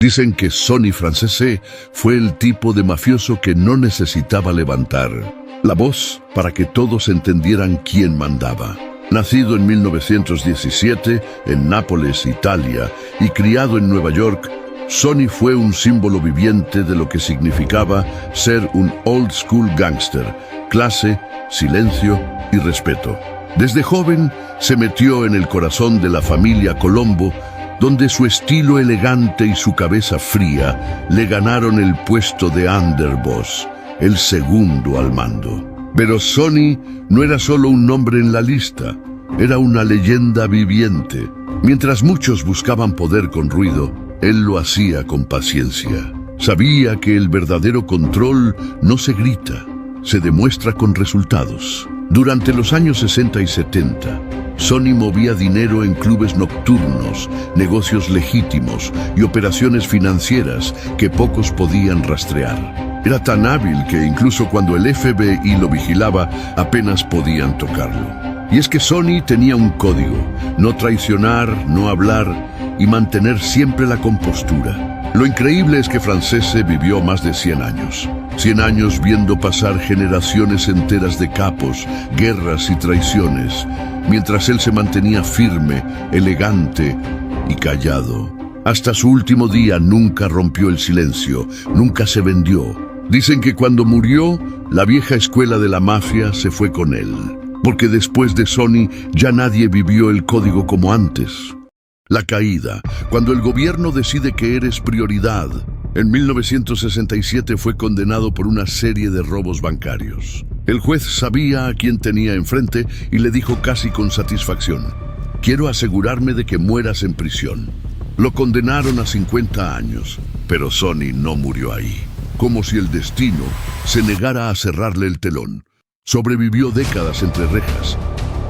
Dicen que Sonny Francese fue el tipo de mafioso que no necesitaba levantar la voz para que todos entendieran quién mandaba. Nacido en 1917 en Nápoles, Italia, y criado en Nueva York, Sonny fue un símbolo viviente de lo que significaba ser un old school gangster: clase, silencio y respeto. Desde joven se metió en el corazón de la familia Colombo, donde su estilo elegante y su cabeza fría le ganaron el puesto de underboss, el segundo al mando. Pero Sonny no era solo un nombre en la lista, era una leyenda viviente. Mientras muchos buscaban poder con ruido, él lo hacía con paciencia. Sabía que el verdadero control no se grita, se demuestra con resultados. Durante los años 60 y 70, Sonny movía dinero en clubes nocturnos, negocios legítimos y operaciones financieras que pocos podían rastrear. Era tan hábil que incluso cuando el FBI lo vigilaba, apenas podían tocarlo. Y es que Sonny tenía un código: no traicionar, no hablar y mantener siempre la compostura. Lo increíble es que Francese vivió más de 100 años. 100 años viendo pasar generaciones enteras de capos, guerras y traiciones, mientras él se mantenía firme, elegante y callado. Hasta su último día nunca rompió el silencio, nunca se vendió. Dicen que cuando murió, la vieja escuela de la mafia se fue con él, porque después de Sonny ya nadie vivió el código como antes. La caída, cuando el gobierno decide que eres prioridad. En 1967 fue condenado por una serie de robos bancarios. El juez sabía a quién tenía enfrente y le dijo casi con satisfacción: quiero asegurarme de que mueras en prisión. Lo condenaron a 50 años, pero Sonny no murió ahí. Como si el destino se negara a cerrarle el telón. Sobrevivió décadas entre rejas,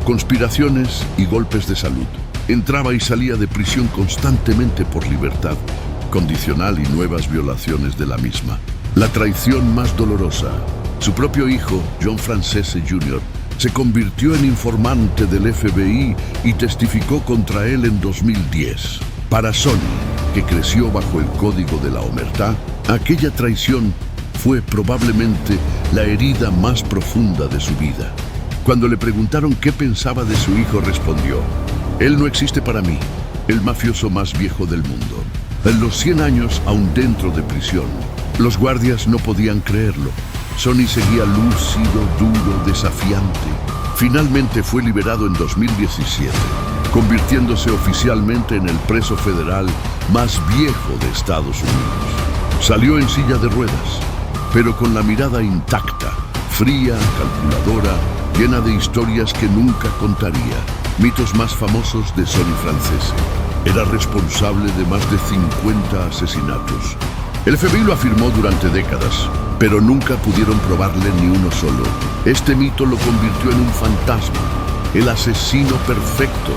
conspiraciones y golpes de salud. Entraba y salía de prisión constantemente por libertad condicional y nuevas violaciones de la misma. La traición más dolorosa: su propio hijo, John Francese Jr., se convirtió en informante del FBI y testificó contra él en 2010. Para Sonny, que creció bajo el código de la omertá, aquella traición fue probablemente la herida más profunda de su vida. Cuando le preguntaron qué pensaba de su hijo, respondió: él no existe para mí, el mafioso más viejo del mundo. En los 100 años, aún dentro de prisión, los guardias no podían creerlo. Sonny seguía lúcido, duro, desafiante. Finalmente fue liberado en 2017, convirtiéndose oficialmente en el preso federal más viejo de Estados Unidos. Salió en silla de ruedas, pero con la mirada intacta, fría, calculadora, llena de historias que nunca contaría. Mitos más famosos de Sonny Francese: era responsable de más de 50 asesinatos. El FBI lo afirmó durante décadas, pero nunca pudieron probarle ni uno solo. Este mito lo convirtió en un fantasma, el asesino perfecto,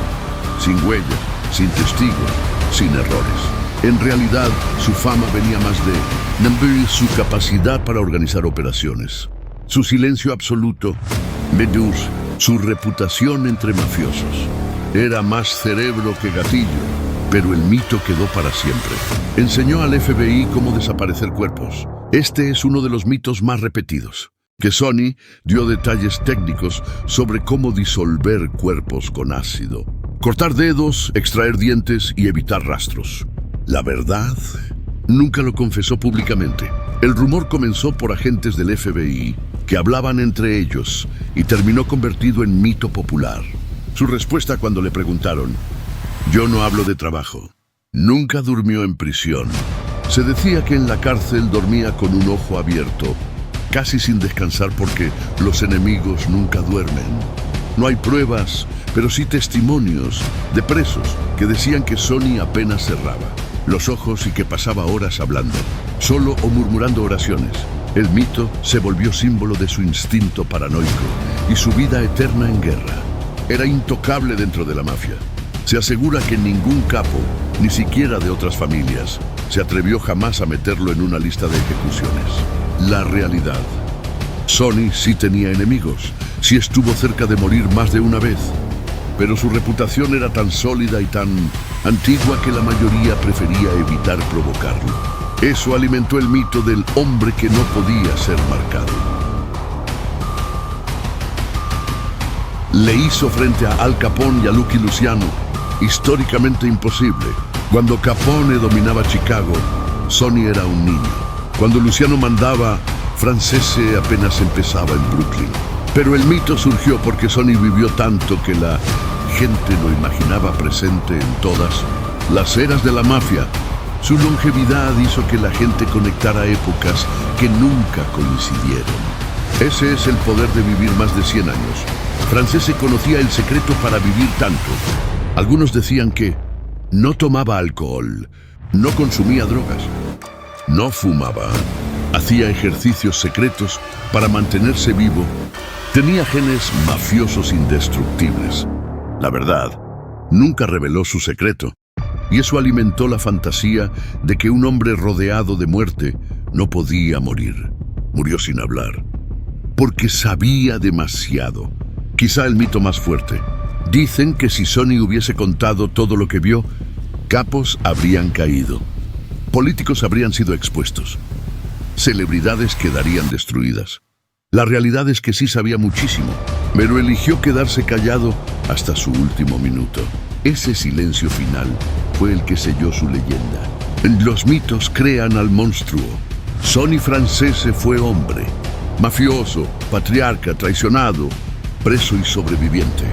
sin huellas, sin testigos, sin errores. En realidad, su fama venía más de su capacidad para organizar operaciones, su silencio absoluto, su reputación entre mafiosos. Era más cerebro que gatillo, pero el mito quedó para siempre. Enseñó al FBI cómo desaparecer cuerpos. Este es uno de los mitos más repetidos. Que Sonny dio detalles técnicos sobre cómo disolver cuerpos con ácido, cortar dedos, extraer dientes y evitar rastros. La verdad, nunca lo confesó públicamente. El rumor comenzó por agentes del FBI que hablaban entre ellos y terminó convertido en mito popular. Su respuesta cuando le preguntaron: yo no hablo de trabajo. Nunca durmió en prisión. Se decía que en la cárcel dormía con un ojo abierto, casi sin descansar, porque los enemigos nunca duermen. No hay pruebas, pero sí testimonios de presos que decían que Sonny apenas cerraba los ojos y que pasaba horas hablando, solo o murmurando oraciones. El mito se volvió símbolo de su instinto paranoico y su vida eterna en guerra. Era intocable dentro de la mafia. Se asegura que ningún capo, ni siquiera de otras familias, se atrevió jamás a meterlo en una lista de ejecuciones. La realidad: Sonny sí tenía enemigos, sí estuvo cerca de morir más de una vez. pero su reputación era tan sólida y tan antigua que la mayoría prefería evitar provocarlo. Eso alimentó el mito del hombre que no podía ser marcado. Le hizo frente a Al Capone y a Lucky Luciano, históricamente imposible. Cuando Capone dominaba Chicago, Sonny era un niño. Cuando Luciano mandaba, Francese apenas empezaba en Brooklyn. Pero el mito surgió porque Sonny vivió tanto que la gente lo imaginaba presente en todas las eras de la mafia. Su longevidad hizo que la gente conectara épocas que nunca coincidieron. Ese es el poder de vivir más de 100 años. Francese conocía el secreto para vivir tanto. Algunos decían que no tomaba alcohol, no consumía drogas, no fumaba, hacía ejercicios secretos para mantenerse vivo. Tenía genes mafiosos indestructibles. La verdad, nunca reveló su secreto, y eso alimentó la fantasía de que un hombre rodeado de muerte no podía morir. Murió sin hablar, porque sabía demasiado. Quizá el mito más fuerte. Dicen que si Sonny hubiese contado todo lo que vio, capos habrían caído, políticos habrían sido expuestos, celebridades quedarían destruidas. La realidad es que sí sabía muchísimo, pero eligió quedarse callado hasta su último minuto. Ese silencio final fue el que selló su leyenda. Los mitos crean al monstruo. Sonny Francese fue hombre, mafioso, patriarca, traicionado, preso y sobreviviente.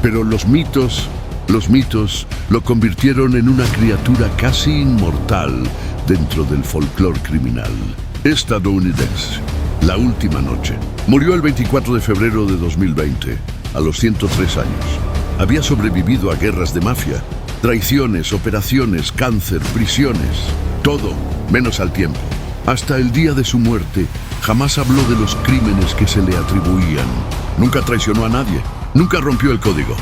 Pero los mitos lo convirtieron en una criatura casi inmortal dentro del folclore criminal estadounidense. La última noche. Murió el 24 de febrero de 2020, a los 103 años. Había sobrevivido a guerras de mafia, traiciones, operaciones, cáncer, prisiones, todo menos al tiempo. Hasta el día de su muerte, jamás habló de los crímenes que se le atribuían. Nunca traicionó a nadie, nunca rompió el código.